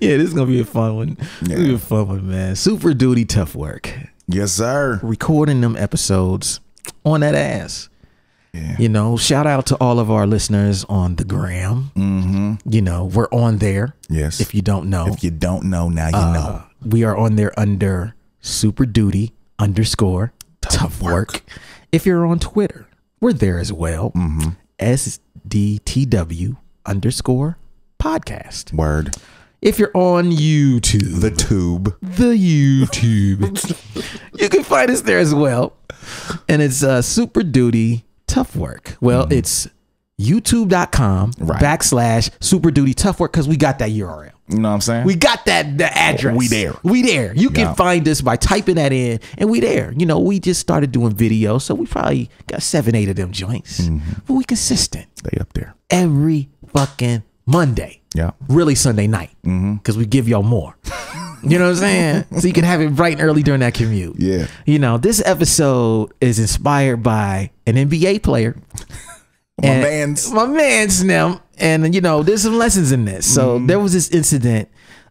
Yeah, this is gonna be a fun one. It's gonna be a fun one, man. Super duty tough work. Yes, sir. Recording them episodes on that ass. Yeah. You know, shout out to all of our listeners on the gram. You know, we're on there. Yes. If you don't know. If you don't know, now you know. We are on there under super duty _ tough work. If you're on Twitter, we're there as well. SDTW _ podcast. Word. If you're on YouTube, The YouTube, you can find us there as well. And it's super duty tough work. Well, it's youtube.com / super duty tough work, because we got that URL. You know what I'm saying? We got that the address. We there. You can find us by typing that in, and we there. You know, we just started doing videos, so we probably got 7-8 of them joints. But we consistent. They up there Every fucking Monday. Yeah. Really Sunday night. Because we give y'all more. You know what I'm saying? So you can have it bright and early during that commute. Yeah. You know, this episode is inspired by an NBA player. My man's them. And, you know, there's some lessons in this. So there was this incident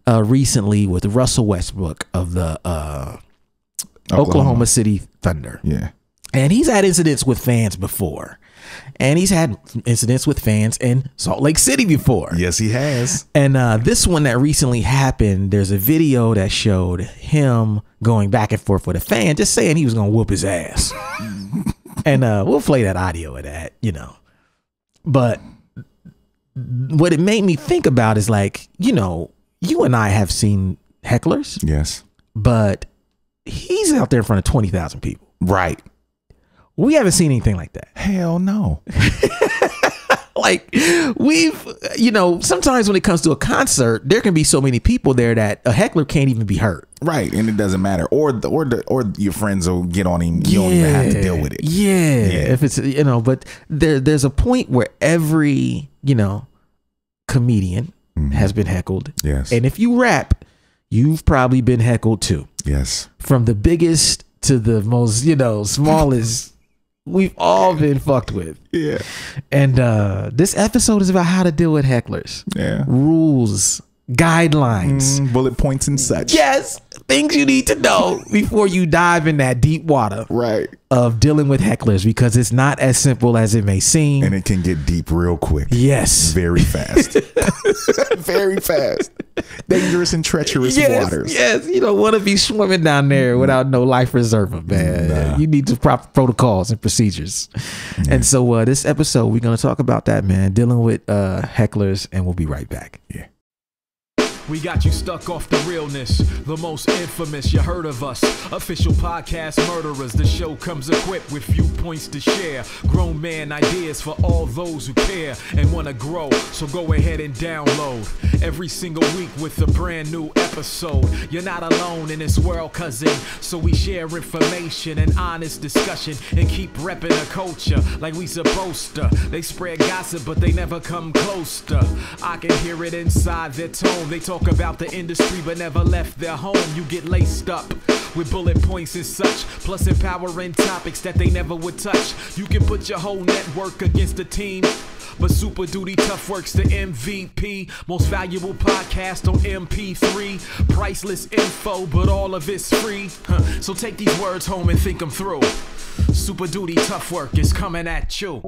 recently with Russell Westbrook of the Oklahoma City Thunder. Yeah. And he's had incidents with fans before. And he's had incidents with fans in Salt Lake City before. Yes, he has. And this one that recently happened, there's a video that showed him going back and forth with a fan, just saying he was going to whoop his ass. And we'll play that audio of that, you know. But what it made me think about is, like, you know, you and I have seen hecklers. Yes. But he's out there in front of 20,000 people. Right. We haven't seen anything like that. Hell no. Like, we've, you know, sometimes when it comes to a concert, there can be so many people there that a heckler can't even be heard. Right. And it doesn't matter. Or your friends will get on him. You don't even have to deal with it. Yeah. If it's, you know, but there's a point where every, you know, comedian has been heckled. Yes. And if you rap, you've probably been heckled too. Yes. From the biggest to the most, you know, smallest. We've all been fucked with. Yeah. And this episode is about how to deal with hecklers. Yeah. Rules, guidelines, bullet points and such. Yes. Things you need to know before you dive in that deep water. Right. Of dealing with hecklers, because it's not as simple as it may seem. And it can get deep real quick. Yes. Very fast. Very fast. Dangerous and treacherous waters. Yes. You don't want to be swimming down there without no life preserver, man. Nah. You need the proper protocols and procedures. Yeah. And so this episode, we're going to talk about that, man. Dealing with hecklers, and we'll be right back. Yeah. We got you stuck off the realness, the most infamous, you heard of us. Official podcast murderers, the show comes equipped with viewpoints to share. Grown man ideas for all those who care and want to grow, so go ahead and download. Every single week with a brand new episode. You're not alone in this world, cousin, so we share information and honest discussion and keep repping a culture like we supposed to. They spread gossip, but they never come close to. I can hear it inside their tone. They talk about the industry but never left their home. You get laced up with bullet points and such, plus empowering topics that they never would touch. You can put your whole network against a team, but Super Duty Tough Work's the MVP. Most valuable podcast on MP3. Priceless info, but all of it's free. So take these words home and think them through. Super Duty Tough Work is coming at you.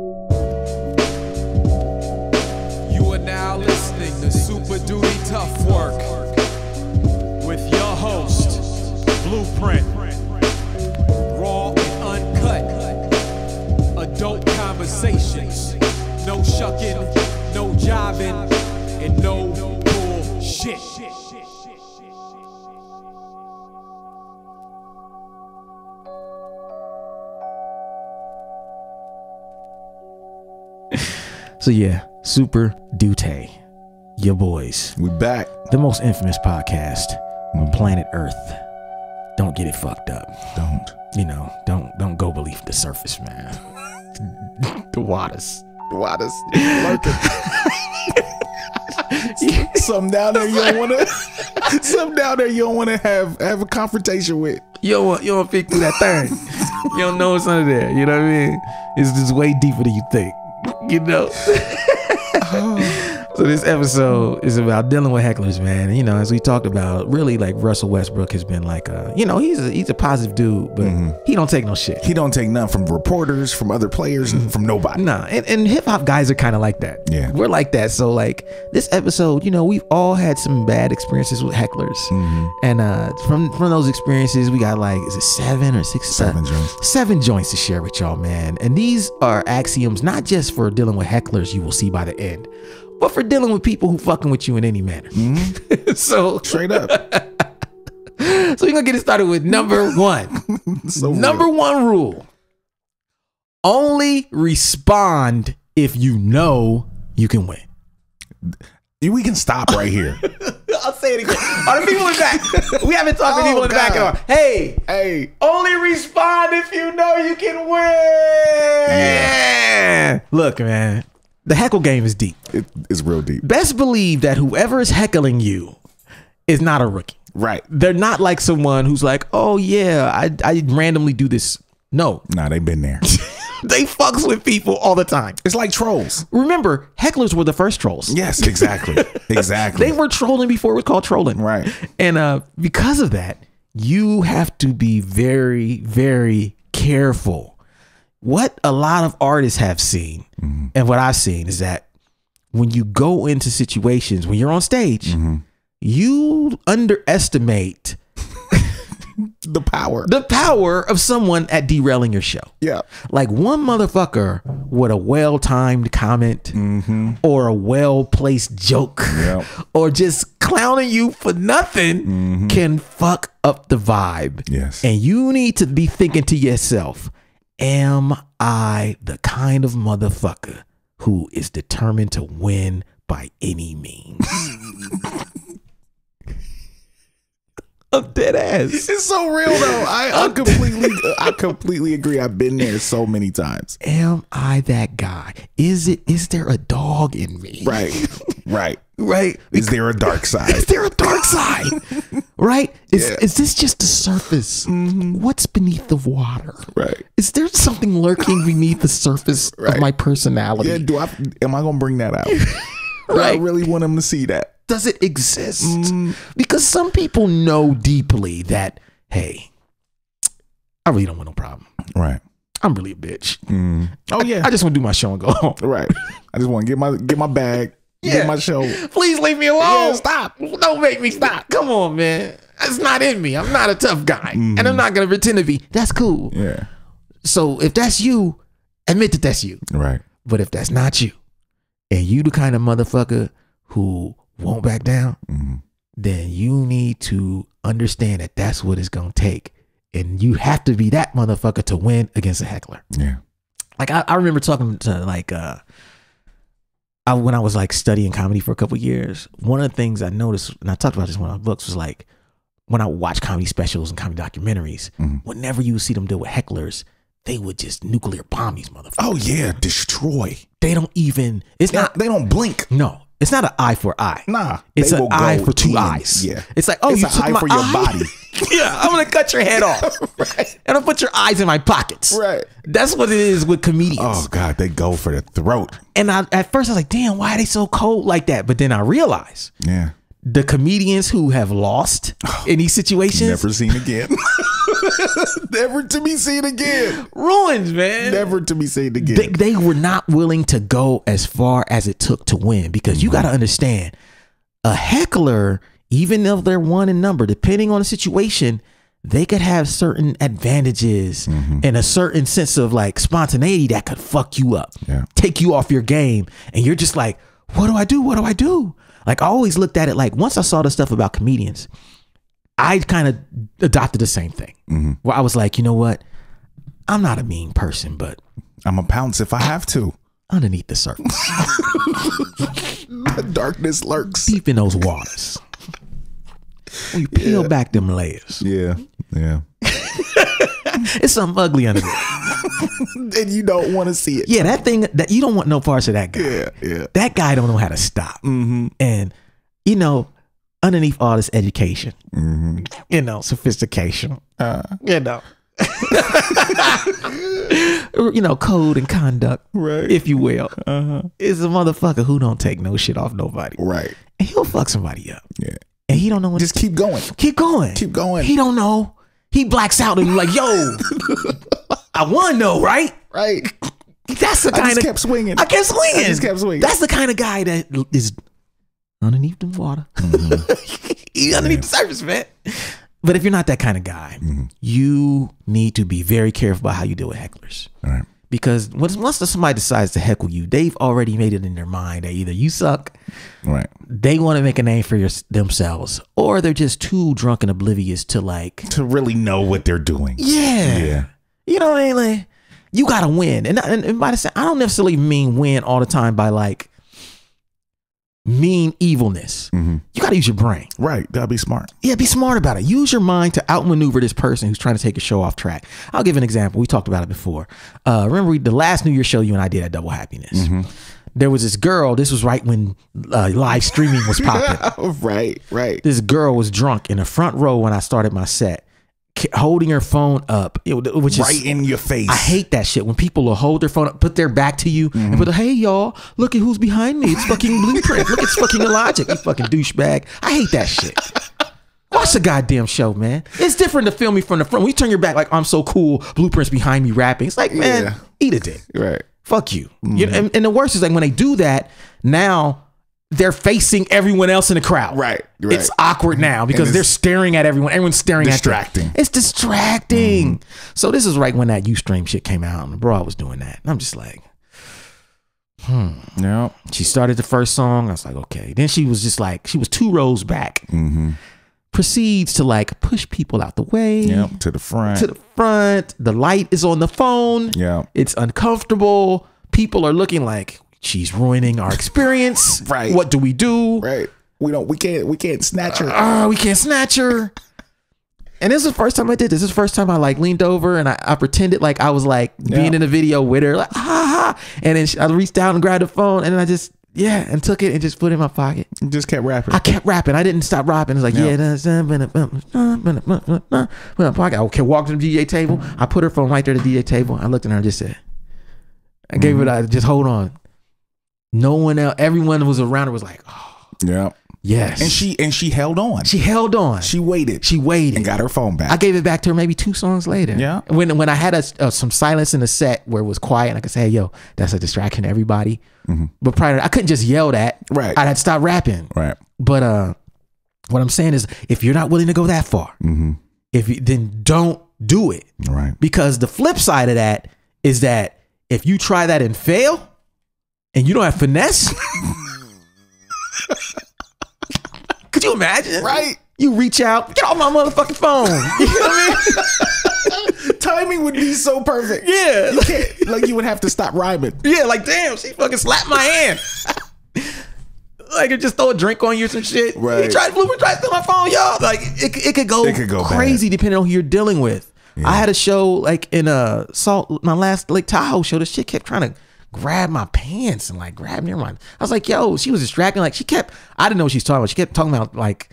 You are now listening to Super Duty Tough Work with your host, Blueprint. Raw and uncut. Adult conversations. No shucking, no jiving, and no bullshit. So yeah, Super Duty, your boys. We back. The most infamous podcast on planet Earth. Don't get it fucked up. Don't. You know, don't go beneath the surface, man. The waters. Lurking. Some down there you don't want to. Some down there you don't want to have a confrontation with. You don't want to pick through that thing. You don't know what's under there. You know what I mean? It's just way deeper than you think. You know. So this episode is about dealing with hecklers, man. And, you know, as we talked about, really, like, Russell Westbrook has been like, you know, he's a positive dude, but he don't take no shit. He don't take none from reporters, from other players, from nobody. Nah, and hip hop guys are kind of like that. Yeah, we're like that. So like this episode, you know, we've all had some bad experiences with hecklers, and from those experiences, we got like, is it 7 or 6? 7 joints. 7 joints to share with y'all, man. And these are axioms, not just for dealing with hecklers, you will see by the end, but for dealing with people who fucking with you in any manner. So straight up. So we're gonna get it started with number 1. Number 1 rule: only respond if you know you can win. We can stop right here. I'll say it again. Are the people in the back? We haven't talked to people in the back at all. Hey, only respond if you know you can win. Yeah. Look, man, the heckle game is deep. It's real deep. Best believe that whoever is heckling you is not a rookie. Right. They're not like someone who's like, oh yeah, I randomly do this. No. Nah, they've been there. They fucks with people all the time. It's like trolls. Remember, hecklers were the first trolls. Yes, exactly. Exactly. They were trolling before it was called trolling. Right. And because of that, you have to be very, very careful. What a lot of artists have seen, and what I've seen, is that when you go into situations, when you're on stage, you underestimate the power of someone at derailing your show. Yeah. Like one motherfucker with a well-timed comment or a well-placed joke or just clowning you for nothing can fuck up the vibe. Yes. And you need to be thinking to yourself, am I the kind of motherfucker who is determined to win by any means? I'm dead ass. It's so real though. I completely agree. I've been there so many times. Am I that guy? Is there a dog in me? Right. Is there a dark side? Is there a dark side? Right? Is this just the surface? What's beneath the water? Right. Is there something lurking beneath the surface of my personality? Yeah, am I gonna bring that out? Right. I really want him to see that. Does it exist? Because some people know deeply that, hey, I really don't want no problem. Right. I'm really a bitch. Oh yeah. I just want to do my show and go home. Right. I just want to get my bag, get my show. Please leave me alone. Yeah, stop. Don't make me stop. Come on, man. That's not in me. I'm not a tough guy. And I'm not going to pretend to be. That's cool. Yeah. So if that's you, admit that that's you. Right. But if that's not you, and you the kind of motherfucker who won't back down, then you need to understand that that's what it's going to take. And you have to be that motherfucker to win against a heckler. Yeah. Like I remember talking to like, when I was like studying comedy for a couple of years, one of the things I noticed, and I talked about this in one of my books, was like, when I watch comedy specials and comedy documentaries, whenever you see them deal with hecklers, they would just nuclear bomb these motherfuckers. Oh yeah, destroy. They don't even, they don't blink. No. It's not an eye for eye. Nah. It's an eye for two eyes. Yeah. It's like, oh, it's you an took eye my for your eye? body. Yeah, I'm going to cut your head off. Right. And I'll put your eyes in my pockets. Right. That's what it is with comedians. Oh, God, they go for the throat. And at first I was like, damn, why are they so cold like that? But then I realized the comedians who have lost in these situations. Never seen again. Never to be seen again. Ruined, man. Never to be seen again. They were not willing to go as far as it took to win, because you got to understand, a heckler, even if they're one in number, depending on the situation, they could have certain advantages and a certain sense of like spontaneity that could fuck you up, take you off your game. And you're just like, what do I do? What do I do? Like, I always looked at it like, once I saw the stuff about comedians, I kind of adopted the same thing where I was like, you know what? I'm not a mean person, but I'm a pounce if I have to. Underneath the surface. The darkness lurks. Deep in those waters. When you peel back them layers. Yeah. It's something ugly under there. And you don't want to see it. Yeah, that thing, that you don't want no parts of that guy. Yeah. That guy don't know how to stop. And, you know, underneath all this education, you know, sophistication, you know, you know, code and conduct, Right. if you will, is a motherfucker who don't take no shit off nobody. Right. And he'll fuck somebody up. Yeah. And he don't know what Just keep going. Keep going. Keep going. He don't know. He blacks out and be like, yo, I won though, right? Right. That's the I kind just of kept swinging. I kept swinging. I just kept swinging. That's the kind of guy that is underneath the water. He's underneath the surface, man. But if you're not that kind of guy, you need to be very careful about how you deal with hecklers. All right. Because once somebody decides to heckle you, they've already made it in their mind that either you suck, Right. they want to make a name for themselves, or they're just too drunk and oblivious to like To really know what they're doing. yeah. You know what I mean? Like, you gotta win. And by the same, I don't necessarily mean win all the time by like mean evilness. You gotta use your brain. Right. Gotta be smart. Yeah, be smart about it. Use your mind to outmaneuver this person who's trying to take a show off track. I'll give an example. We talked about it before. Remember the last New Year's show you and I did at Double Happiness? There was this girl. This was right when live streaming was popping. Right. Right. This girl was drunk in the front row when I started my set, holding her phone up, which Right is in your face. I hate that shit when people will hold their phone up, put their back to you, and put, hey y'all, look at who's behind me. It's fucking Blueprint. Look, it's fucking Illogic. You fucking douchebag. I hate that shit. Watch the goddamn show, man. It's different to film me from the front. When you turn your back like I'm so cool, Blueprint's behind me rapping. It's like, man, eat a dick. Right. Fuck you. You know, and the worst is like when they do that, now they're facing everyone else in the crowd. Right. It's awkward now because they're staring at everyone. Everyone's staring distracting. at them. It's distracting. So this is right when that Ustream shit came out and the broad was doing that. And I'm just like, Yeah. She started the first song. I was like, okay. Then she was just like, she was 2 rows back. Proceeds to like push people out the way. Yeah. To the front. To the front. The light is on the phone. Yeah. It's uncomfortable. People are looking like she's ruining our experience. Right. What do we do? Right. We can't snatch her. We can't snatch her. And this is the first time I did this. This is the first time I like leaned over and I pretended like I was like being in a video with her, like ha ha. And then I reached down and grabbed the phone and then I just and took it and just put it in my pocket. You just kept rapping. I kept rapping. I didn't stop rapping. It's like pocket. Okay, walked to the DJ table. I put her phone right there at the DJ table. I looked at her and just said, I gave it a just hold on. No one else, everyone who was around her was like, oh, yeah. Yes. And she held on. She held on. She waited. She waited. And got her phone back. I gave it back to her maybe 2 songs later. Yeah. When I had some silence in the set where it was quiet and I could say, hey, yo, that's a distraction to everybody. But prior to that, I couldn't just yell that. Right. I'd have to stop rapping. Right. But what I'm saying is if you're not willing to go that far, then don't do it. Right. Because the flip side of that is that if you try that and fail and you don't have finesse, could you imagine? Right. You reach out, get off my motherfucking phone. You know what I mean? Timing would be so perfect. Yeah. You can't, like you would have to stop rhyming. Yeah, like damn, she fucking slapped my hand. Like it just throw a drink on you or some shit. Right. He tried to steal my phone, y'all. Like it could go crazy bad. depending on who you're dealing with. Yeah. I had a show like in my last Lake Tahoe show. This shit kept trying to grab my pants and like grab near mine. I was like, yo, she was distracting. Like I didn't know what she's talking about. She kept talking about like,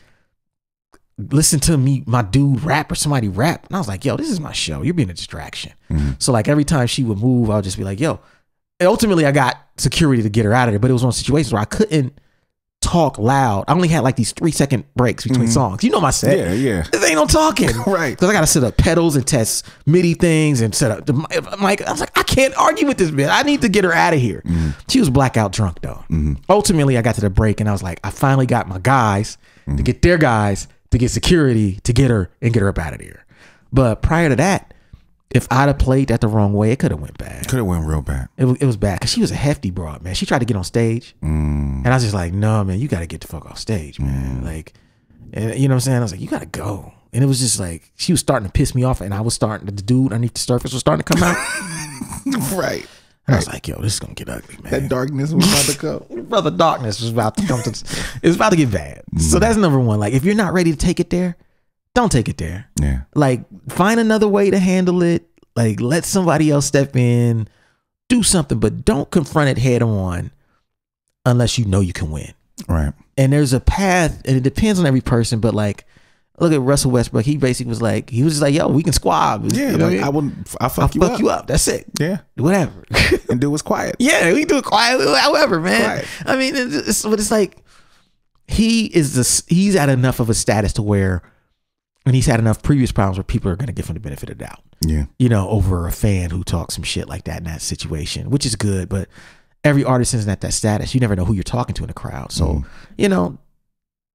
listen to me, my dude rap or somebody rap. And I was like, yo, this is my show. You're being a distraction. So like every time she would move, I would just be like, yo. And ultimately I got security to get her out of there, but it was one of situations where I couldn't talk loud. I only had like these 3-second breaks between songs. You know my set. Yeah. There ain't no talking. Right. Because I got to set up pedals and test MIDI things and set up the mic. I was like, I can't argue with this bitch. I need to get her out of here. She was blackout drunk though. Ultimately, I got to the break and I was like, I finally got my guys to get their guys to get security to get her and get her up out of there. But prior to that, if I'd have played that the wrong way, it could have went bad. Could have went real bad. It was bad because she was a hefty broad, man. She tried to get on stage, and I was just like, "No, man, you got to get the fuck off stage, man." Like, and you know what I'm saying? I was like, "You got to go," and it was just like she was starting to piss me off, and I was starting. The dude underneath the surface was starting to come out. Right. And I was like, "Yo, this is gonna get ugly, man." That darkness was about to come. Brother, darkness was about to come. It's about to get bad. So that's number one. Like, if you're not ready to take it there, don't take it there. Yeah. Like, find another way to handle it. Like, let somebody else step in, do something, but don't confront it head on unless you know you can win. Right. And there's a path, and it depends on every person, but like look at Russell Westbrook. He basically was just like, yo, we can squab. Yeah, you know like what I mean? I'll fuck you up. That's it. Yeah, whatever. and do what's quiet. Yeah, we can do it quietly. However, man. Quiet. I mean, it's like he's at enough of a status to where, and he's had enough previous problems where people are going to give him the benefit of the doubt. Yeah, you know, over a fan who talks some shit like that in that situation, which is good. But every artist isn't at that status. You never know who you're talking to in the crowd. So, you know,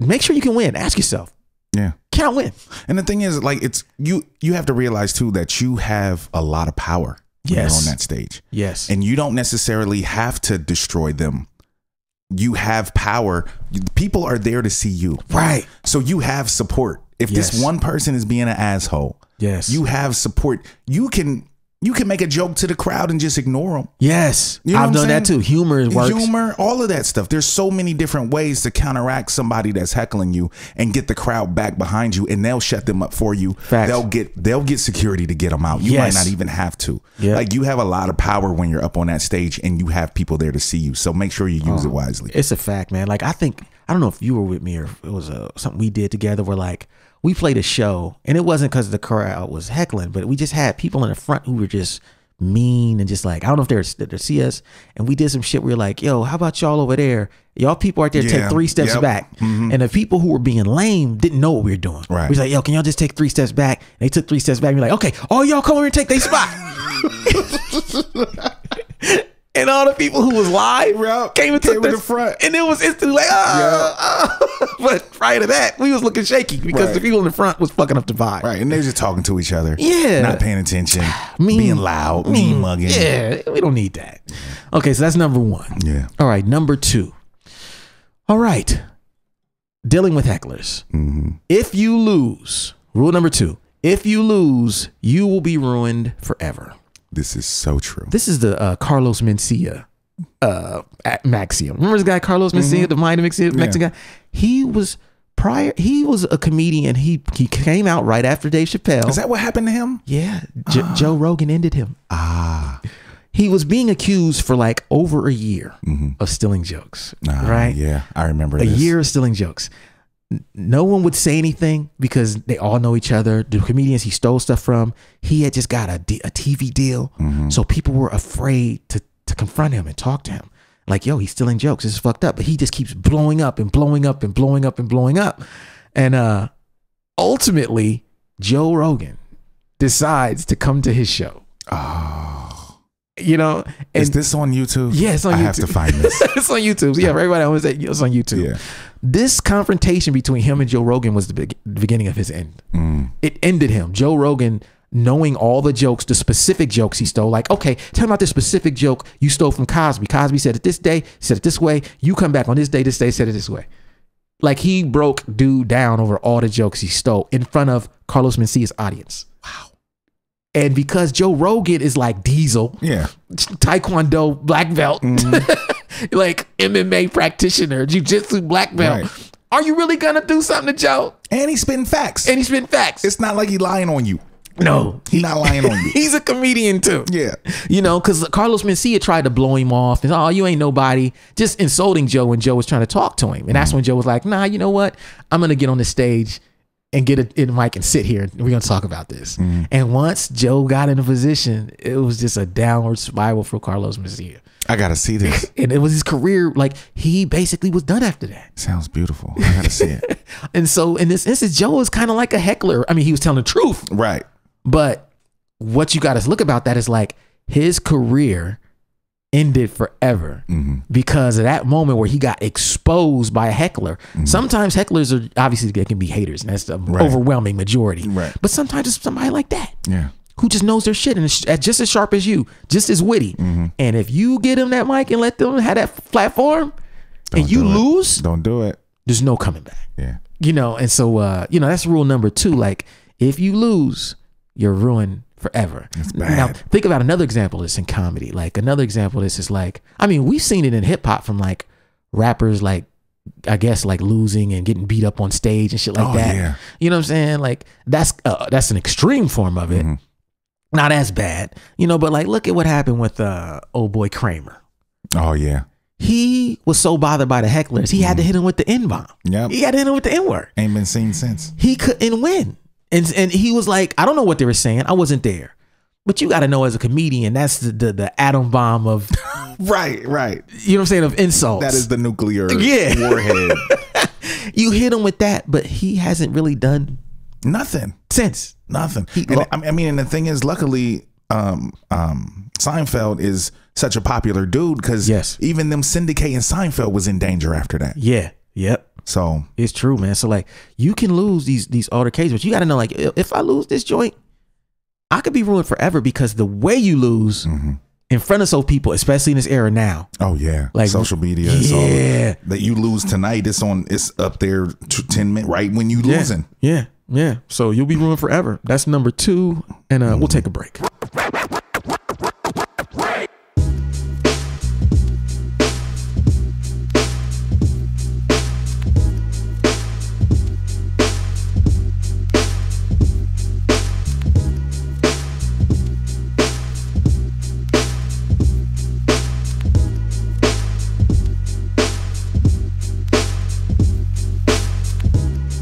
make sure you can win. Ask yourself. Yeah. Can I win? And the thing is, like, it's you have to realize too that you have a lot of power when you're on that stage. Yes. And you don't necessarily have to destroy them. You have power. People are there to see you. Right. So you have support. If this one person is being an asshole, you have support. You can make a joke to the crowd and just ignore them. Yes. You know I've done that too. Humor works. Humor, all of that stuff. There's so many different ways to counteract somebody that's heckling you and get the crowd back behind you, and they'll shut them up for you. Facts. They'll get security to get them out. You might not even have to. Yeah. Like, you have a lot of power when you're up on that stage and you have people there to see you. So make sure you use it wisely. It's a fact, man. Like, I don't know if you were with me or if it was something we did together where, like, we played a show, and it wasn't because the crowd was heckling, but we just had people in the front who were just mean and just like, I don't know if they're see us, and we did some shit where you're like, yo, how about y'all over there? Y'all people right there take 3 steps back. And the people who were being lame didn't know what we were doing. Right. We was like, yo, can y'all just take 3 steps back? And they took 3 steps back, and we're like, okay, all y'all come over and take their spot. And all the people who was live came into the front, and it was instantly like, but prior to that, we was looking shaky because the people in the front was fucking up the vibe. Right, and they're just talking to each other. Yeah, not paying attention, being loud, mean mugging. Yeah, we don't need that. Okay, so that's number 1. Yeah. All right, number 2. All right, dealing with hecklers. If you lose, rule number 2: if you lose, you will be ruined forever. This is so true. This is the Carlos Mencia maxium. Remember this guy, Carlos Mencia, the mind Mexican guy? He was a comedian. He came out right after Dave Chappelle. Is that what happened to him? Yeah. Joe Rogan ended him. He was being accused for like over a year of stealing jokes. Right? Yeah, I remember a year of stealing jokes. No one would say anything because they all know each other. The comedians he stole stuff from, he had just got a TV deal. So people were afraid to confront him and talk to him. Like, yo, he's stealing jokes. This is fucked up. But he just keeps blowing up and blowing up and blowing up and blowing up. And ultimately, Joe Rogan decides to come to his show. You know, and is this on YouTube? Yeah, it's on YouTube. I have to find this. It's on YouTube. Yeah, everybody always say it's on YouTube. Yeah. This confrontation between him and Joe Rogan was the beginning of his end. It ended him. Joe Rogan, knowing all the jokes, the specific jokes he stole, like, okay, tell me about this specific joke you stole from Cosby. Cosby said it this day, said it this way. You come back on this day, said it this way. Like, he broke dude down over all the jokes he stole in front of Carlos Mencia's audience. Wow. And because Joe Rogan is like Diesel, Taekwondo black belt, like MMA practitioner, jiu-jitsu black belt, are you really gonna do something to Joe? And he's spitting facts. It's not like he's lying on you. No, he's not lying on you. He's a comedian too. Yeah. You know, because Carlos Mencia tried to blow him off and, oh, you ain't nobody, just insulting Joe when Joe was trying to talk to him. And that's when Joe was like, nah, you know what? I'm gonna get on the stage and get a mic and sit here, and we're gonna talk about this. And once Joe got in a position, it was just a downward spiral for Carlos Mencia. I gotta see this. And it was his career, like, he basically was done after that. Sounds beautiful. I gotta see it. And so in this instance, Joe was kind of like a heckler. I mean, he was telling the truth. Right. But what you gotta look about that is, like, his career ended forever because of that moment where he got exposed by a heckler. Sometimes hecklers are obviously, they can be haters, and that's the overwhelming majority. But sometimes it's somebody like that who just knows their shit and is just as sharp as you, just as witty. And if you get them that mic and let them have that platform, and you lose, don't do it. There's no coming back. Yeah. You know, and so you know, that's rule number 2. Like, if you lose, you're ruined forever. Now, think about another example of this in comedy. Like, another example of this is, like, I mean, we've seen it in hip hop from, like, rappers, like, I guess, like, losing and getting beat up on stage and shit like that. Yeah. You know what I'm saying? Like, that's an extreme form of it. Not as bad, you know, but, like, look at what happened with old boy Kramer. Oh yeah. He was so bothered by the hecklers, he had to hit him with the N-bomb. Yep. He had to hit him with the N-word. Ain't been seen since. He couldn't win. And he was like, I don't know what they were saying. I wasn't there. But you got to know as a comedian, that's the atom bomb of... Right. You know what I'm saying? Of insults. That is the nuclear warhead. You hit him with that, but he hasn't really done... Nothing. Since. Nothing. I mean, and the thing is, luckily, Seinfeld is such a popular dude because even them syndicating Seinfeld was in danger after that. Yeah. Yep. So it's true, man. So like you can lose these altercations, but you got to know, like, if I lose this joint, I could be ruined forever because the way you lose in front of so people, especially in this era now. Oh yeah. Like social media. Yeah. All that you lose tonight, it's up there 10 minutes right when you losing. Yeah. So you'll be ruined forever. That's number 2. And we'll take a break.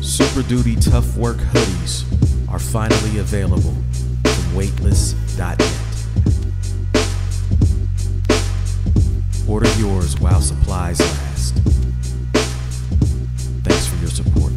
Super Duty Tough Work hoodies are finally available from weightless.net. Order yours while supplies last. Thanks for your support.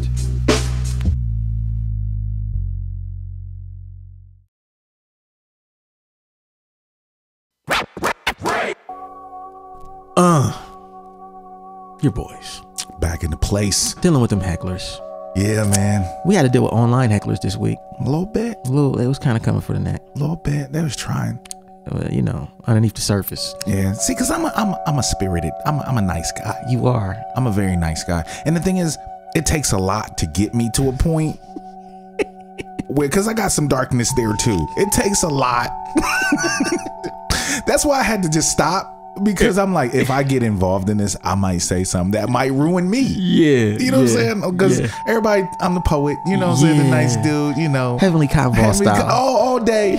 Your boys. Back into place. Dealing with them hecklers. Yeah, man. We had to deal with online hecklers this week. A little bit. It was kind of coming for the neck. A little bit. They was trying. You know, underneath the surface. Yeah. See, because I'm a spirited. I'm a nice guy. You are. I'm a very nice guy. And the thing is, it takes a lot to get me to a point where, because I got some darkness there too. It takes a lot. That's why I had to just stop. Because I'm like, if I get involved in this, I might say something that might ruin me. Yeah. You know what I'm saying? Because everybody, I'm the poet, you know what I'm saying? The nice dude, you know. Heavenly Convo style. All day.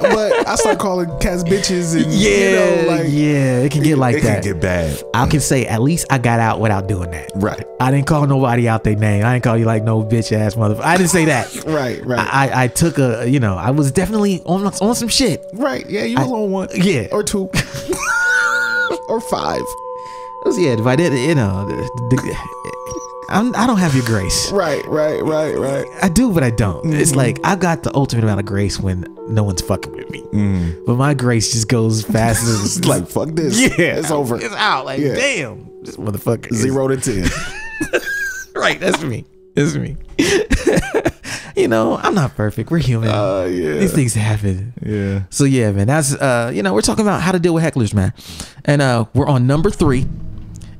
But I start calling cats bitches and, you know, like. Yeah, it can get like that. It can get bad. I can say, at least I got out without doing that. Right. I didn't call nobody out their name. I didn't call you like no bitch ass motherfucker. I didn't say that. Right. I took I was definitely on some shit. Right. Yeah, you was on one. Yeah. Or 2. Or 5. If I did, I don't have your grace. Right. I do, but I don't. It's like I got the ultimate amount of grace when no one's fucking with me. But my grace just goes fast as like fuck this. Yeah, it's over. It's out. Like damn, this motherfucker. 0 to 10. Right, that's me. It's me. I'm not perfect. We're human. These things happen. Yeah. So yeah, man. That's we're talking about how to deal with hecklers, man. And we're on number 3.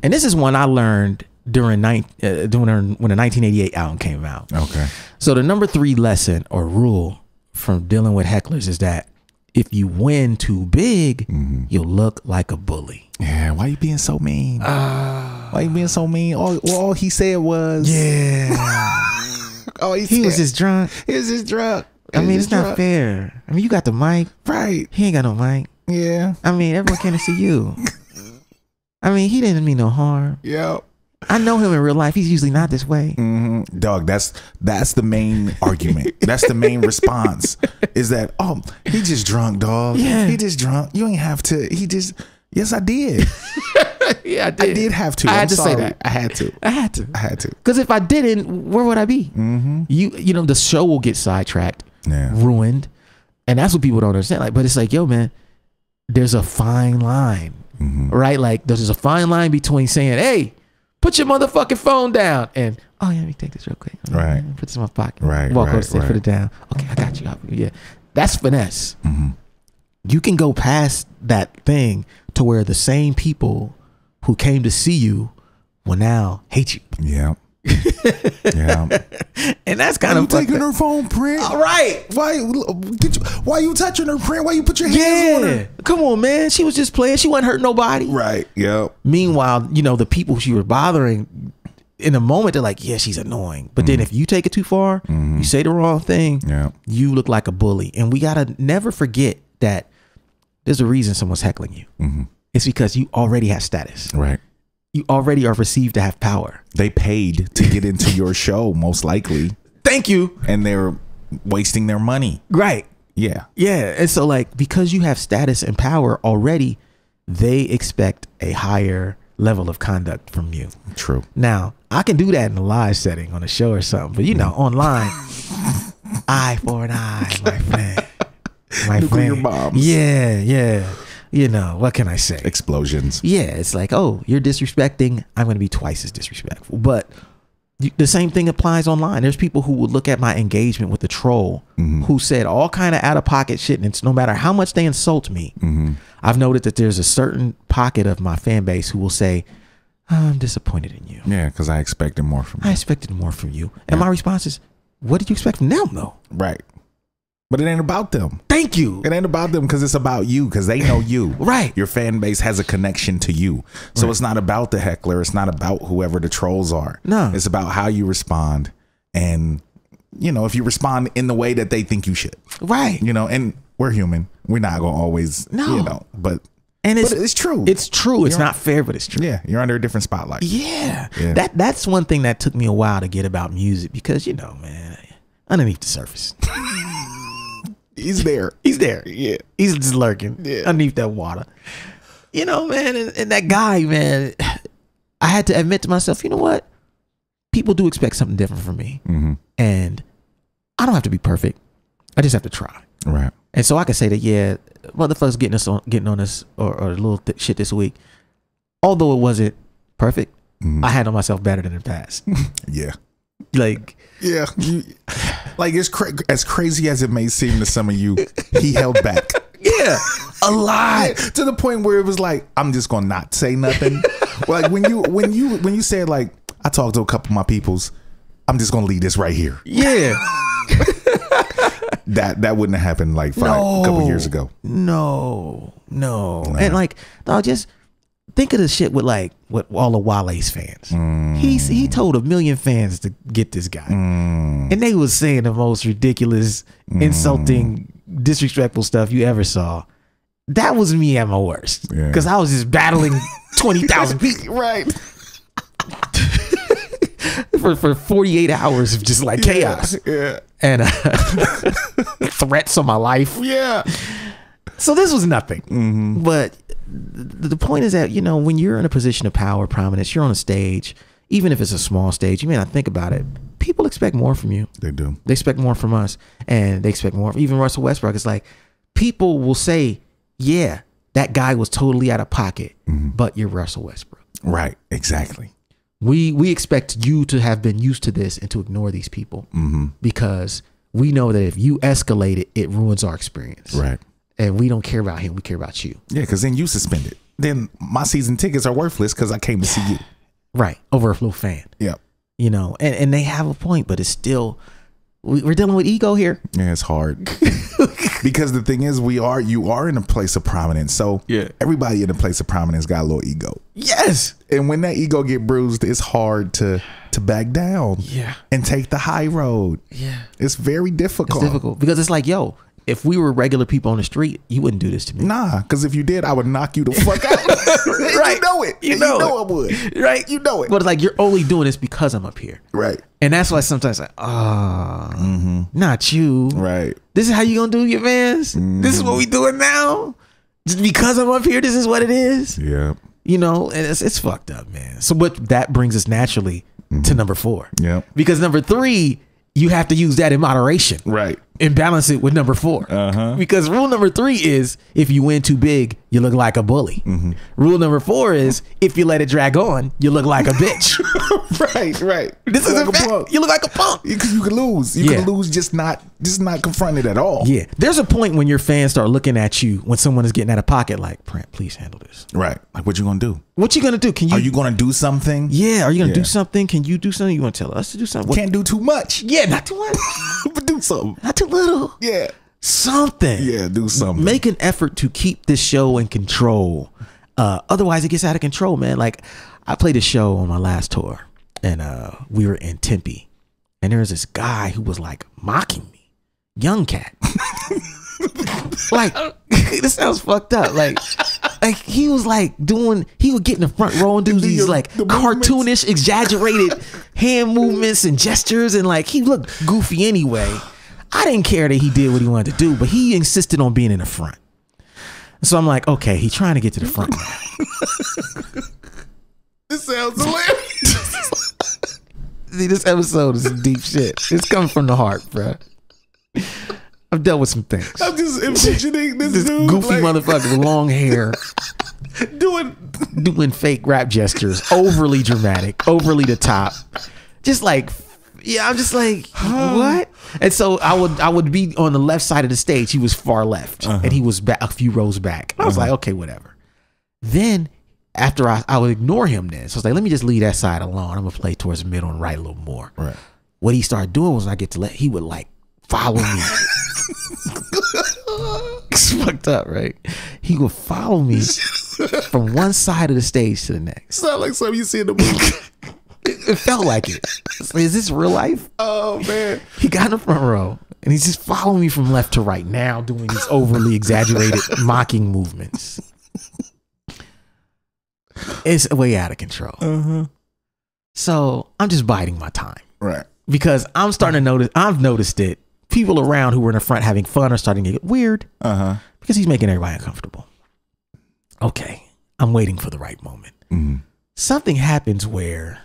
And this is one I learned during when the 1988 album came out. Okay. So the number 3 lesson or rule from dealing with hecklers is that if you win too big, you'll look like a bully. Yeah, why you being so mean? Why you being so mean? All he said was he was just drunk. He was just drunk. I mean, it's not fair. I mean, you got the mic. Right. He ain't got no mic. Yeah. I mean, everyone came to see you. I mean, he didn't mean no harm. Yeah. I know him in real life. He's usually not this way. Dog, that's the main argument. That's the main response is that, he just drunk, dog. Yeah. He just drunk. You ain't have to. Yes, I did. Yeah, I did. I did have to. I had to say that. I had to. I had to. Because if I didn't, where would I be? The show will get sidetracked, ruined. And that's what people don't understand. Like, but it's like, yo, man, there's a fine line, right? Like, there's a fine line between saying, hey, put your motherfucking phone down, and let me take this real quick. Right. Put this in my pocket. Right. Walk over there, put it down. Okay, I got you. Yeah, that's finesse. You can go past that thing to where the same people who came to see you will now hate you. Yeah. Yeah. And that's kind of taking her phone, print. All right. Why you touching her, print? Why you put your hands on her? Come on, man. She was just playing. She wasn't hurting nobody. Right. Yep. Meanwhile, the people she was bothering in a moment, they're like, yeah, she's annoying. But then if you take it too far, you say the wrong thing, you look like a bully. And we got to never forget that there's a reason someone's heckling you. It's because you already have status. Right. You already are perceived to have power. They paid to get into your show, most likely. Thank you. And they're wasting their money. Right. Yeah. Yeah. And so like, because you have status and power already, they expect a higher level of conduct from you. True. Now, I can do that in a live setting on a show or something, but you know, online, eye for an eye, my friend. My Nuclear friend. bombs. Yeah, yeah. You know, what can I say? Explosions. Yeah, it's like, oh, you're disrespecting, I'm going to be twice as disrespectful. But the same thing applies online. There's people who would look at my engagement with the troll who said all kind of out of pocket shit, and it's no matter how much they insult me, I've noted that there's a certain pocket of my fan base who will say, I'm disappointed in you. Yeah, because I expected more from you. I expected more from you. And my response is, what did you expect from them though? Right. But it ain't about them. Thank you. It ain't about them because it's about you, because they know you. Right. Your fan base has a connection to you. So it's not about the heckler. It's not about whoever the trolls are. No. It's about how you respond. And, you know, if you respond in the way that they think you should. Right. You know, and we're human. We're not going to always, you know, but it's true. It's true. It's not fair, but it's true. Yeah. You're under a different spotlight. Yeah. That's one thing that took me a while to get about music because, you know, man, underneath the surface. He's there. He's there. Yeah. He's just lurking underneath that water. You know, man, and that guy, man, I had to admit to myself, you know what? People do expect something different from me. And I don't have to be perfect. I just have to try. Right. And so I can say that, yeah, motherfuckers getting on us or a little shit this week. Although it wasn't perfect, I handled myself better than in the past. Yeah. Like, yeah, like as crazy as it may seem to some of you, he held back. Yeah, a lot, to the point where it was like, I'm just gonna not say nothing. Like when you said like, I talked to a couple of my peoples, I'm just gonna leave this right here. Yeah, that wouldn't have happened like a couple years ago. No, and like, no, just think of the shit with all the Wale's fans. He told 1 million fans to get this guy, and they was saying the most ridiculous, insulting, disrespectful stuff you ever saw. That was me at my worst because I was just battling 20,000 people, right? for 48 hours of just like chaos, and threats on my life. Yeah. So this was nothing, but the point is that, you know, when you're in a position of power, prominence, you're on a stage, even if it's a small stage, you may not think about it. People expect more from you. They do. They expect more from us, and they expect more. Even Russell Westbrook, it's like people will say, yeah, that guy was totally out of pocket, but you're Russell Westbrook. Right. Exactly. We expect you to have been used to this and to ignore these people because we know that if you escalate it, it ruins our experience. Right. And we don't care about him. We care about you. Yeah, because then you suspended. Then my season tickets are worthless because I came to see you. Right. Over a little fan. Yeah. You know, and they have a point, but it's still, we're dealing with ego here. Yeah, it's hard. Because the thing is, you are in a place of prominence. So everybody in a place of prominence got a little ego. Yes. And when that ego get bruised, it's hard to back down. Yeah. And take the high road. Yeah. It's very difficult. It's difficult because it's like, yo, if we were regular people on the street, you wouldn't do this to me. Nah, because if you did, I would knock you the fuck out. Right. You know it. You know I would. Right. You know it. But it's like, you're only doing this because I'm up here. Right. And that's why sometimes like, not you. Right. This is how you gonna do your mans? This is what we doing now? Just because I'm up here, this is what it is? Yeah. You know, and it's fucked up, man. So that brings us naturally to number 4. Yeah. Because number 3, you have to use that in moderation. Right. And balance it with number 4. Because rule number 3 is if you win too big, you look like a bully. Rule number 4 is if you let it drag on, you look like a bitch. Right. This is like a fact. You look like a punk. You can lose. You can lose just not confronted at all. Yeah. There's a point when your fans start looking at you when someone is getting out of pocket like, Print, please handle this. Right. Like, what you gonna do? What you gonna do? Are you gonna do something? Yeah. Are you gonna do something? Can you do something? You want to tell us to do something? Can't do too much. Yeah, not too much. But do something. Not too little. Yeah. Something. Yeah, do something. Make an effort to keep this show in control. Otherwise it gets out of control, man. Like, I played a show on my last tour and we were in Tempe and there was this guy who was like mocking me. Young cat. Like, this sounds fucked up. Like, Like he was like he would get in the front row and do these like cartoonish, exaggerated hand movements and gestures, and like he looked goofy anyway. I didn't care that he did what he wanted to do, but he insisted on being in the front. So I'm like, okay, he's trying to get to the front now. This sounds hilarious. See, this episode is deep shit. It's coming from the heart, bro. I've dealt with some things. I'm just envisioning this dude, goofy motherfucker with long hair doing fake rap gestures, overly dramatic, overly the top. Just like, yeah, I'm just like, what? And so I would be on the left side of the stage. He was far left, and he was a few rows back. I was like, okay, whatever. Then after I would ignore him then. So I was like, let me just leave that side alone. I'm gonna play towards the middle and right a little more. Right. What he started doing was he would like follow me. It's fucked up, right? He would follow me from one side of the stage to the next. Sound like something you see in the movie. It felt like it. Is this real life? Oh man. He got in the front row and he's just following me from left to right now, doing these overly exaggerated mocking movements. It's way out of control. So I'm just biding my time. Right. Because I'm starting to notice, I've noticed it. People around who were in the front having fun are starting to get weird. Because he's making everybody uncomfortable. Okay. I'm waiting for the right moment. Something happens where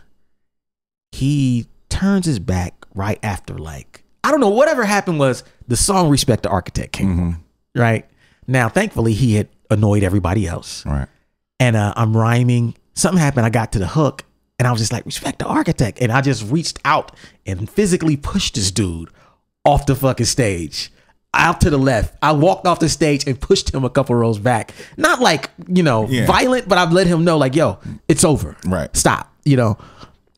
he turns his back right after, like, I don't know, whatever happened was the song Respect the Architect came on. Right. Now, thankfully, he had annoyed everybody else. Right. And I'm rhyming. Something happened. I got to the hook and I was just like, Respect the Architect. And I just reached out and physically pushed this dude off the fucking stage, out to the left. I walked off the stage and pushed him a couple rows back. Not like, violent, but I've let him know, like, yo, it's over. Right. Stop,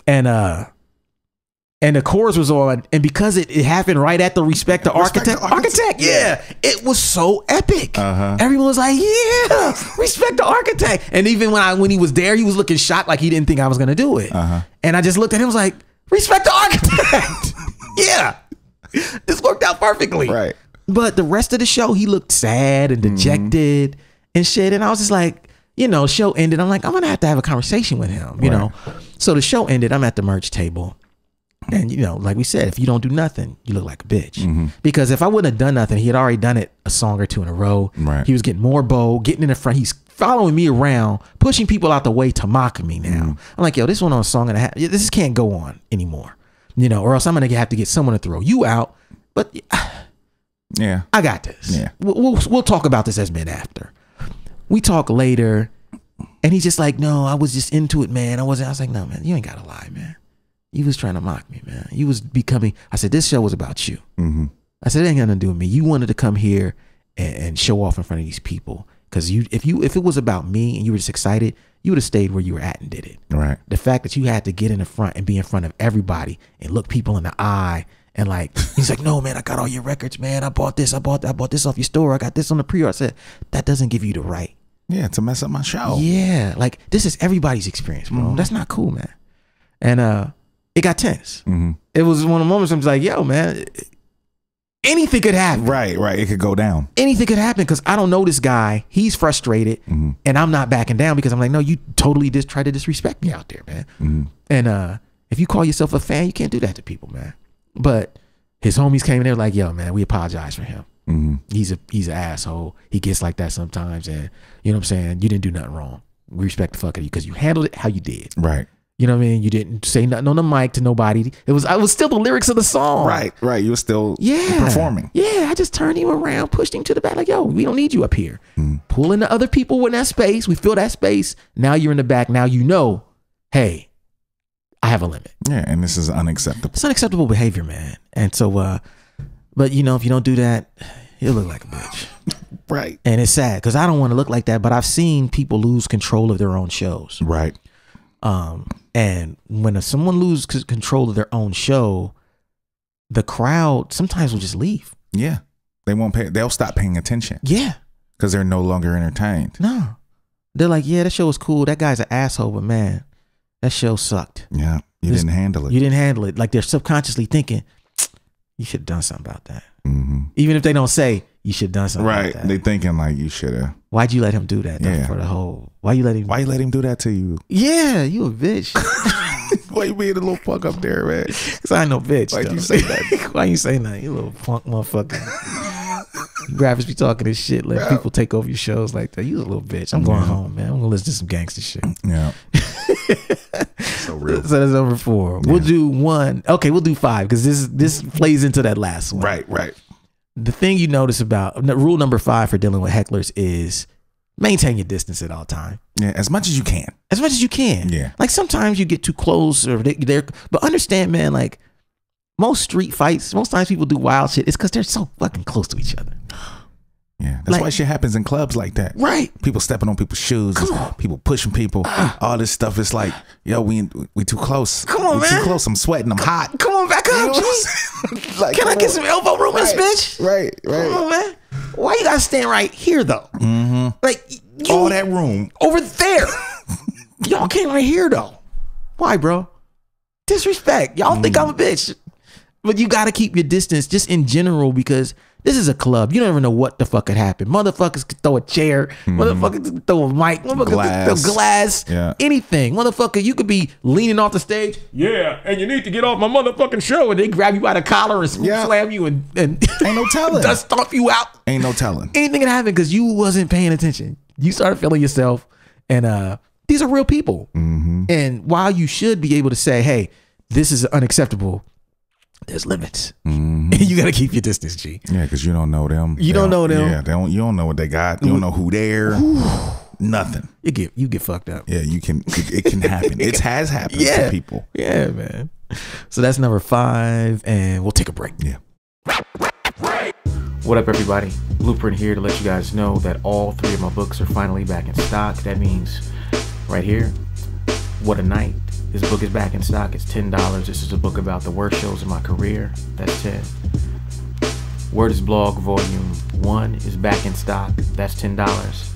And the chorus was on, and because it happened right at the Respect the Architect, yeah, it was so epic. Everyone was like, yeah, Respect the Architect. And even when he was there, he was looking shocked, like he didn't think I was gonna do it. And I just looked at him, was like, Respect the Architect. Yeah, this worked out perfectly. Right. But the rest of the show, he looked sad and dejected and shit. And I was just like, show ended. I'm like, I'm gonna have to have a conversation with him, you know. So the show ended. I'm at the merch table. And, like we said, if you don't do nothing, you look like a bitch. Because if I wouldn't have done nothing, he had already done it a song or two in a row. Right. He was getting more bold, getting in the front. He's following me around, pushing people out the way to mock me now. I'm like, yo, this went on a song and a half. This can't go on anymore, or else I'm going to have to get someone to throw you out. But yeah, I got this. Yeah. We'll talk about this as men after. We talk later, and he's just like, no, I was just into it, man. I was like, no, man, you ain't got to lie, man. You was trying to mock me, man. You was becoming, I said, this show was about you. I said, it ain't got nothing to do with me. You wanted to come here and show off in front of these people. Because if it was about me and you were just excited, you would have stayed where you were at and did it. Right. The fact that you had to get in the front and be in front of everybody and look people in the eye and like, he's like, no, man, I got all your records, man. I bought this off your store. I got this on the pre-order. I said, that doesn't give you the right. Yeah, to mess up my show. Yeah. Like, this is everybody's experience, bro. That's not cool, man. And, it got tense. It was one of the moments I'm just like, yo, man, anything could happen. Right. It could go down. Anything could happen because I don't know this guy. He's frustrated and I'm not backing down because I'm like, no, you totally just try to disrespect me out there, man. And if you call yourself a fan, you can't do that to people, man. But his homies came in there like, yo, man, we apologize for him. He's an asshole. He gets like that sometimes. And you know what I'm saying? You didn't do nothing wrong. We respect the fuck out of you because you handled it how you did. Right. You know what I mean? You didn't say nothing on the mic to nobody. I was still the lyrics of the song. Right. You were still performing. Yeah, I just turned him around, pushed him to the back like, yo, we don't need you up here. Pulling the other people in that space. We fill that space. Now you're in the back. Now hey, I have a limit. Yeah, and this is unacceptable. It's unacceptable behavior, man. And so, but if you don't do that, you'll look like a bitch. Right. And it's sad because I don't want to look like that, but I've seen people lose control of their own shows. Right. And when someone loses control of their own show, the crowd sometimes will just leave. Yeah. They'll stop paying attention. Yeah. Because they're no longer entertained. No. They're like, yeah, that show was cool. That guy's an asshole, but man, that show sucked. Yeah. You didn't handle it. You didn't handle it. Like they're subconsciously thinking, you should have done something about that. Even if they don't say, you should have done something about that. They thinking like you should have. why'd you let him do that? For the whole, why you let him do that to you? Why you let him do that to you? Yeah, you a bitch. Why you being a little punk up there, man? Cause I ain't no bitch. Why'd you say that? Why you say that? You little punk motherfucker. Rappers be talking this shit, let people take over your shows like that. You a little bitch. I'm going home, man. I'm gonna listen to some gangster shit. Yeah. So real. So that's number 4. We'll do 1. Okay, we'll do 5 because this plays into that last one. Right. The thing you notice about rule number 5 for dealing with hecklers is maintain your distance at all time. Yeah, as much as you can. Yeah. Like sometimes you get too close or but understand, man, like most street fights, most times people do wild shit. It's because they're so fucking close to each other. Yeah, that's why shit happens in clubs like that. Right. People stepping on people's shoes. People pushing people. All this stuff is like, yo, we too close. Come on, we man. Too close. I'm sweating. I'm hot. Come on, back up, G. Like, can I get some elbow room in this bitch? Right. Come on, man. Why you gotta stand right here though? Like all that room over there. Y'all came right here though. Why, bro? Disrespect. Y'all think I'm a bitch. But you gotta keep your distance just in general because this is a club. You don't even know what the fuck could happen. Motherfuckers could throw a chair. Motherfuckers could throw a mic. Motherfuckers could throw glass. Yeah. Anything. Motherfucker, you could be leaning off the stage. Yeah, and you need to get off my motherfucking show. And they grab you by the collar and slam you and ain't no telling. Dust stomp you out. Ain't no telling. Anything can happen because you wasn't paying attention. You started feeling yourself. And these are real people. And while you should be able to say, hey, this is unacceptable, there's limits. You got to keep your distance, G. Yeah, because you don't know them. You don't know them. Yeah, you don't know what they got. You don't know who they're. Nothing. You get fucked up. Yeah, it can happen. It has happened to people. Yeah, man. So that's number 5, and we'll take a break. Yeah. What up, everybody? Blueprint here to let you guys know that all 3 of my books are finally back in stock. That means right here, What a Night. This book is back in stock. It's $10. This is a book about the worst shows in my career. That's 10. Word is Blog Volume 1 is back in stock. That's $10.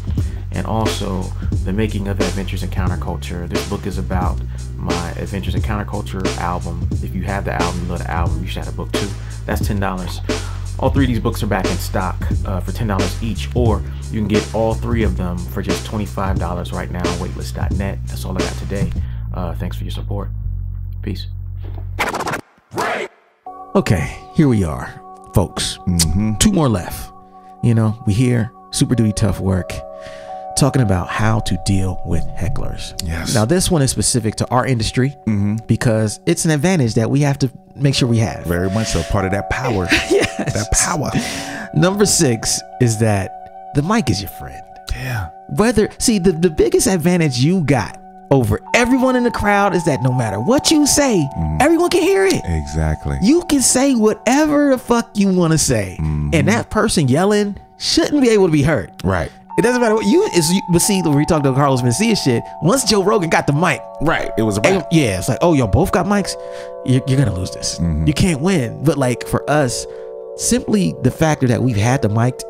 And also, The Making of Adventures in Counterculture. This book is about my Adventures in Counterculture album. If you have the album, you love the album, you should have a book too. That's $10. All 3 of these books are back in stock for $10 each, or you can get all 3 of them for just $25 right now on waitlist.net. That's all I got today. Thanks for your support. Peace. Okay, here we are, folks. 2 more left. You know, we here, super duty tough work, talking about how to deal with hecklers. Yes. Now, this one is specific to our industry because it's an advantage that we have to make sure we have. Very much so. Part of that power. Yes. That power. Number 6 is that the mic is your friend. Yeah. The biggest advantage you got over everyone in the crowd is that no matter what you say, everyone can hear it. Exactly. You can say whatever the fuck you want to say, and that person yelling shouldn't be able to be heard. Right. It doesn't matter what but see, when we talk to Carlos Mencia shit, once Joe Rogan got the mic, right, it was a wrap. Yeah, it's like, oh, y'all both got mics, you're gonna lose this. You can't win. But like for us, simply the factor that we've had the mic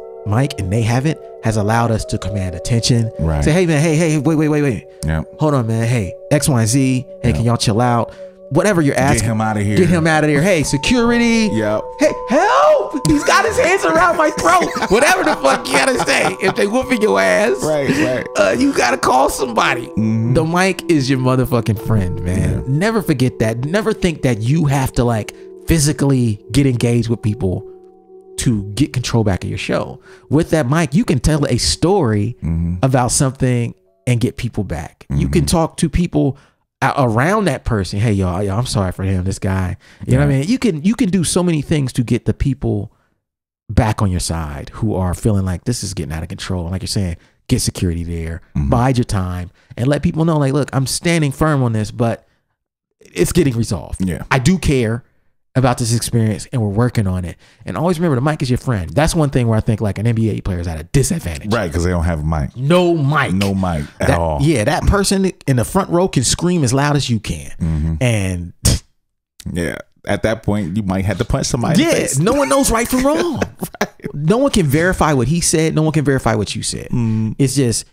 and they haven't has allowed us to command attention. Right. Say, hey man, hey, wait. Yeah. Hold on, man. Hey, X, Y, Z. Hey, can y'all chill out? Whatever you're asking. Get him out of here. Get him out of here. Hey, security. Yep. Hey, help! He's got his hands around my throat. Whatever the fuck you gotta say. If they whooping your ass, right. You gotta call somebody. The mic is your motherfucking friend, man. Yeah. Never forget that. Never think that you have to like physically get engaged with people to get control back of your show. With that mic, you can tell a story about something and get people back. You can talk to people around that person. Hey, y'all, I'm sorry for him, this guy. You know what I mean? You can do so many things to get the people back on your side who are feeling like this is getting out of control. And like you're saying, get security there, bide your time, and let people know, like, look, I'm standing firm on this, but it's getting resolved. Yeah, I do care about this experience and we're working on it. And always remember, the mic is your friend. That's one thing where I think like an NBA player is at a disadvantage. Right, because they don't have a mic. No mic. No mic at all. Yeah, that person in the front row can scream as loud as you can. And yeah, at that point, you might have to punch somebody in the face. No one knows right from wrong. Right. No one can verify what he said. No one can verify what you said. It's just...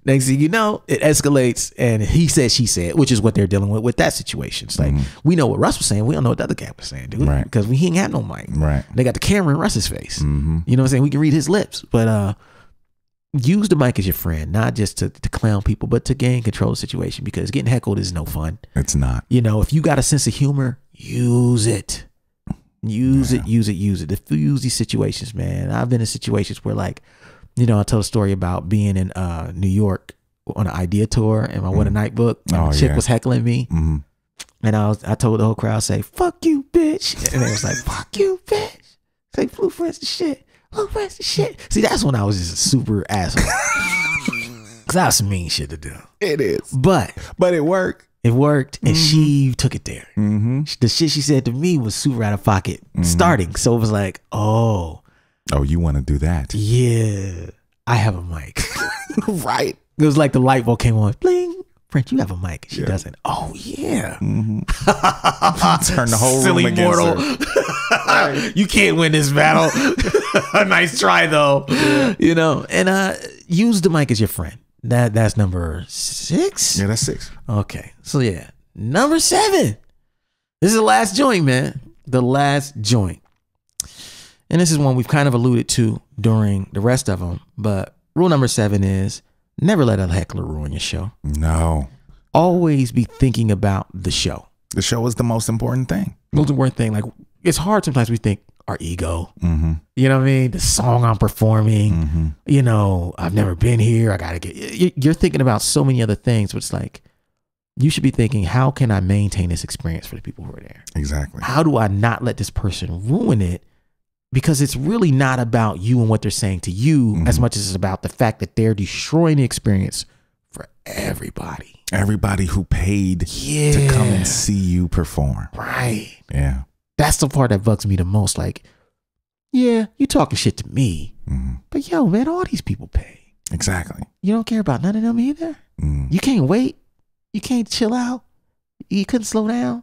Next thing you know, it escalates, and he said, she said, which is what they're dealing with that situation. It's like, we know what Russ was saying. We don't know what the other guy was saying, dude. Right. Because he ain't got no mic. Right. They got the camera in Russ's face. You know what I'm saying? We can read his lips. But use the mic as your friend, not just to clown people, but to gain control of the situation, because getting heckled is no fun. It's not. You know, if you got a sense of humor, use it. Use it. Diffuse these situations, man. I've been in situations where, like, you know, I told a story about being in New York on an idea tour and my What a Night book. And the chick was heckling me. And I told the whole crowd, say, fuck you, bitch. And they was like, fuck you, bitch. Say, Blue Friends the shit. Blue Friends the shit. See, that's when I was just a super asshole. Because that's some mean shit to do. It is. But it worked. It worked, and she took it there. The shit she said to me was super out of pocket starting. So it was like, oh, you want to do that? Yeah, I have a mic. Right. It was like the light bulb came on. Bling. French, you have a mic. She doesn't. Oh, yeah. Turn the whole silly room against mortal. her. You can't win this battle. Nice try, though. Yeah. You know, and use the mic as your friend. That's number 6? Yeah, that's 6. Okay. So, yeah. Number 7. This is the last joint, man. The last joint. And this is one we've kind of alluded to during the rest of them. But rule number 7 is never let a heckler ruin your show. No. Always be thinking about the show. The show is the most important thing. Most important thing. Like, it's hard sometimes we think our ego. You know what I mean? The song I'm performing. You know, I've never been here. I got to get... You're thinking about so many other things, but it's like, you should be thinking, how can I maintain this experience for the people who are there? Exactly. How do I not let this person ruin it? Because it's really not about you and what they're saying to you as much as it's about the fact that they're destroying the experience for everybody. Everybody who paid to come and see you perform. Right. Yeah. That's the part that bugs me the most. Like, yeah, you talking shit to me, but yo, man, all these people pay. Exactly. You don't care about none of them either. You can't wait. You can't chill out. You couldn't slow down.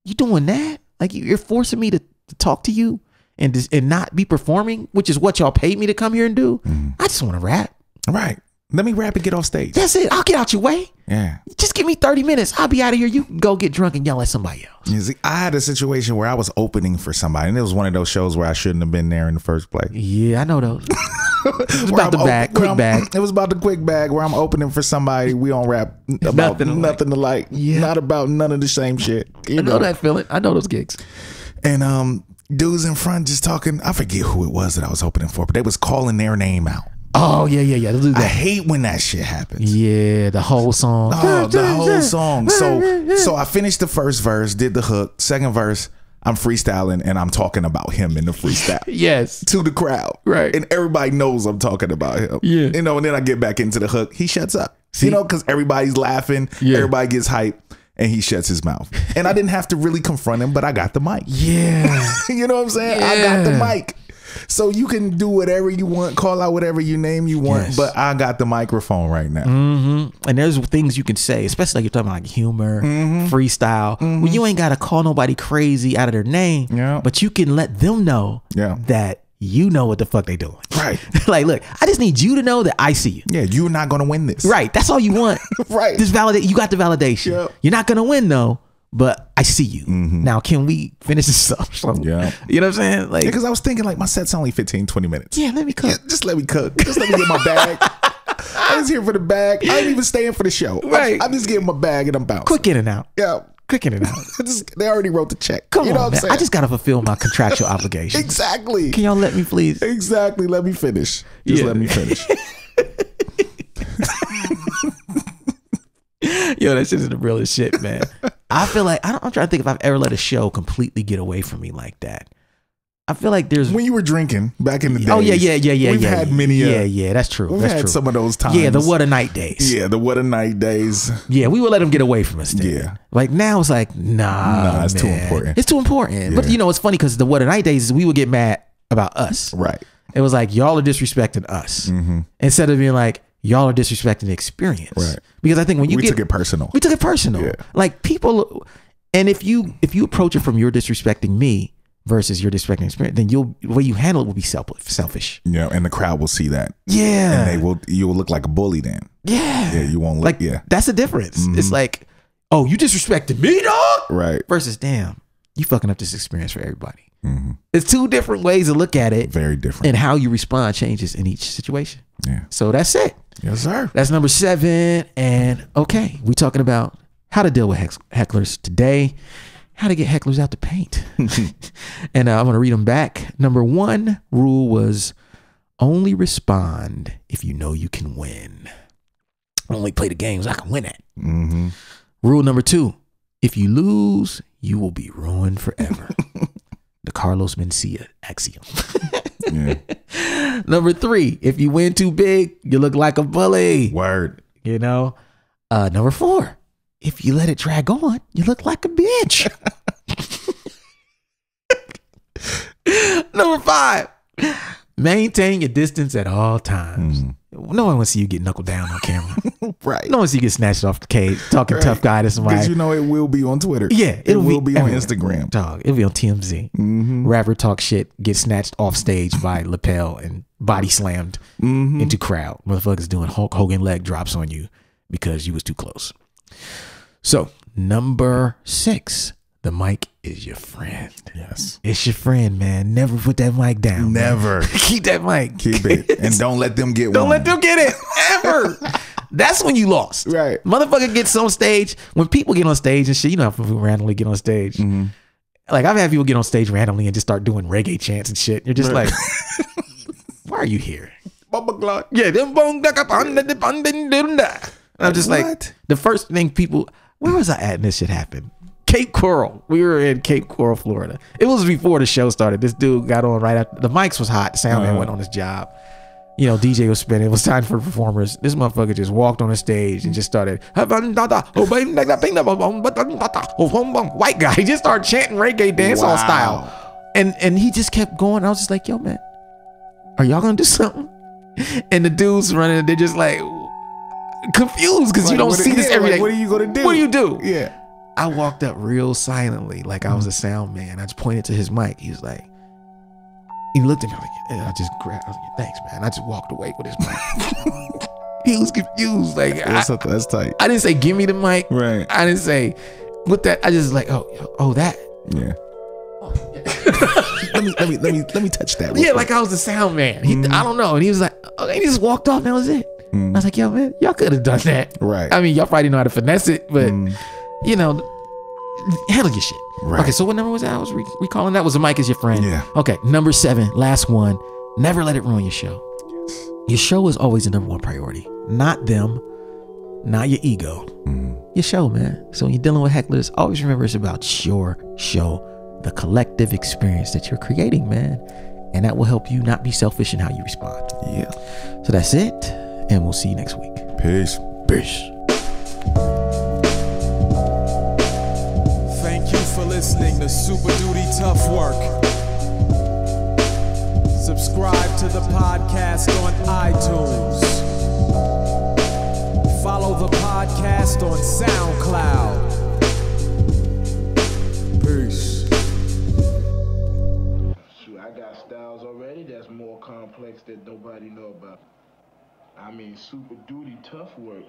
You doing that? Like, you're forcing me to talk to you and not be performing, which is what y'all paid me to come here and do. I just want to rap. Right. Let me rap and get off stage. That's it. I'll get out your way. Yeah. Just give me 30 minutes. I'll be out of here. You can go get drunk and yell at somebody else. You see, I had a situation where I was opening for somebody, and it was one of those shows where I shouldn't have been there in the first place. Yeah, I know those. It was about the bag, quick bag. It was about the quick bag where I'm opening for somebody. We don't rap about nothing alike. Yeah. Not about none of the same shit. I know that feeling. I know those gigs. And dudes in front just talking. I forget who it was that I was opening for, but they was calling their name out. Oh, yeah. I hate when that shit happens. Yeah, the whole song. Oh, the whole song. So I finished the first verse, did the hook. Second verse, I'm freestyling and I'm talking about him in the freestyle. Yes. To the crowd. Right. And everybody knows I'm talking about him. Yeah. You know, and then I get back into the hook. He shuts up. See? You know, because everybody's laughing. Yeah. Everybody gets hyped. And he shuts his mouth. And I didn't have to really confront him, but I got the mic. Yeah. You know what I'm saying? Yeah. I got the mic. So you can do whatever you want, call out whatever you name you want, but I got the microphone right now. And there's things you can say, especially like you're talking about like humor, freestyle. Well, you ain't got to call nobody crazy out of their name, but you can let them know that you know what the fuck they doing. Right. Like, look, I just need you to know that I see you. Yeah, you're not going to win this. Right. That's all you want. Right. Just validate. You got the validation. Yep. You're not going to win though, but I see you. Now, can we finish this up? Yeah. You know what I'm saying? Like, because I was thinking like my set's only 15, 20 minutes. Yeah, let me cook. Yeah, just let me cook. Just let me get my bag. I was here for the bag. I ain't even staying for the show. Right. I'm just getting my bag and I'm bouncing. Quick in and out. Yeah. Quick in and out. They already wrote the check. Come you know on, what I'm man. saying? I just got to fulfill my contractual obligations. Exactly. Can y'all let me please? Exactly. Let me finish. Just let me finish. Yo, that shit is the realest shit, man. I feel like, I'm trying to think if I've ever let a show completely get away from me like that. I feel like there's... When you were drinking back in the day. Oh, yeah. We've had many... Yeah, that's true. We've had some of those times. Yeah, the what a night days. Yeah, the what a night days. Yeah, we would let them get away from us then. Yeah. Like now it's like, nah, it's man. too important. It's too important. Yeah. But you know, it's funny because the what a night days is we would get mad about us. Right. It was like, y'all are disrespecting us. Instead of being like, y'all are disrespecting the experience. Right. Because I think when you we took it personal. We took it personal. Yeah. Like people, and if you approach it from you're disrespecting me, versus your disrespecting experience, then the way you handle it will be selfish. Yeah, and the crowd will see that. Yeah, and you will look like a bully then. Yeah, you won't look like. Yeah, that's the difference. It's like, oh, you disrespected me, dog. Right. Versus, damn, you fucking up this experience for everybody. It's two different ways to look at it. Very different. And how you respond changes in each situation. Yeah. So that's it. Yes, sir. That's number 7. And okay, we talking about how to deal with hecklers today, how to get hecklers out the paint. And I'm going to read them back. Number 1 rule was only respond if you know you can win. Only play the games I can win at. Rule number 2, if you lose, you will be ruined forever. The Carlos Mencia axiom. Number 3, if you win too big, you look like a bully. Word. You know? Number 4, if you let it drag on, you look like a bitch. Number 5, maintain your distance at all times. No one wants to see you get knuckled down on camera. Right. No one wants to see you get snatched off the cage, talking tough guy to somebody. Because you know it will be on Twitter. Yeah. It will be on Instagram. Dog, it'll be on TMZ. Rapper talk shit, get snatched off stage by lapel and body slammed into crowd. Motherfuckers doing Hulk Hogan leg drops on you because you was too close. So, number 6. The mic is your friend. Yes. It's your friend, man. Never put that mic down. Never. Keep that mic. Keep it. And don't let them get Don't let them get it. Ever. That's when you lost. Right. Motherfucker gets on stage. When people get on stage and shit, you know how people randomly get on stage. Like, I've had people get on stage randomly and just start doing reggae chants and shit. You're just like, why are you here? Yeah. And I'm just like, the first thing people, where was I at and this shit happened? Cape Coral. We were in Cape Coral, Florida. It was before the show started. This dude got on right after the mics was hot. The sound man went on his job. You know, DJ was spinning. It was time for performers. This motherfucker just walked on the stage and just started. White guy. He just started chanting reggae dancehall style. And he just kept going. I was just like, yo, man, are y'all gonna do something? And the dudes running, they're just like confused because you don't see this every day. What are you gonna do? What do you do? Yeah. I walked up real silently, like I was a sound man. I just pointed to his mic. He was like, he looked at me like, and I just grabbed. I was like, thanks, man. I just walked away with his mic. He was confused. Like, that's tight. I didn't say, give me the mic. Right. I didn't say, with that. I just like, oh, that. Yeah. let me touch that. Yeah, like I was the sound man. I don't know. And he was like, okay, he just walked off. And that was it. I was like, yo, man, y'all could have done that. Right. I mean, y'all probably know how to finesse it, but you know, handle your shit. Right. Okay, so what number was that? I was recalling that was the mic is your friend. Yeah. Okay, number 7, last one. Never let it ruin your show. Yes. Your show is always the number 1 priority. Not them, not your ego. Your show, man. So when you're dealing with hecklers, always remember it's about your show, the collective experience that you're creating, man. And that will help you not be selfish in how you respond. Yeah. So that's it. And we'll see you next week. Peace. Peace. Thank you for listening to Super Duty Tough Work. Subscribe to the podcast on iTunes. Follow the podcast on SoundCloud. Peace. Shoot, I got styles already that's more complex that nobody know about. I mean, super duty tough work.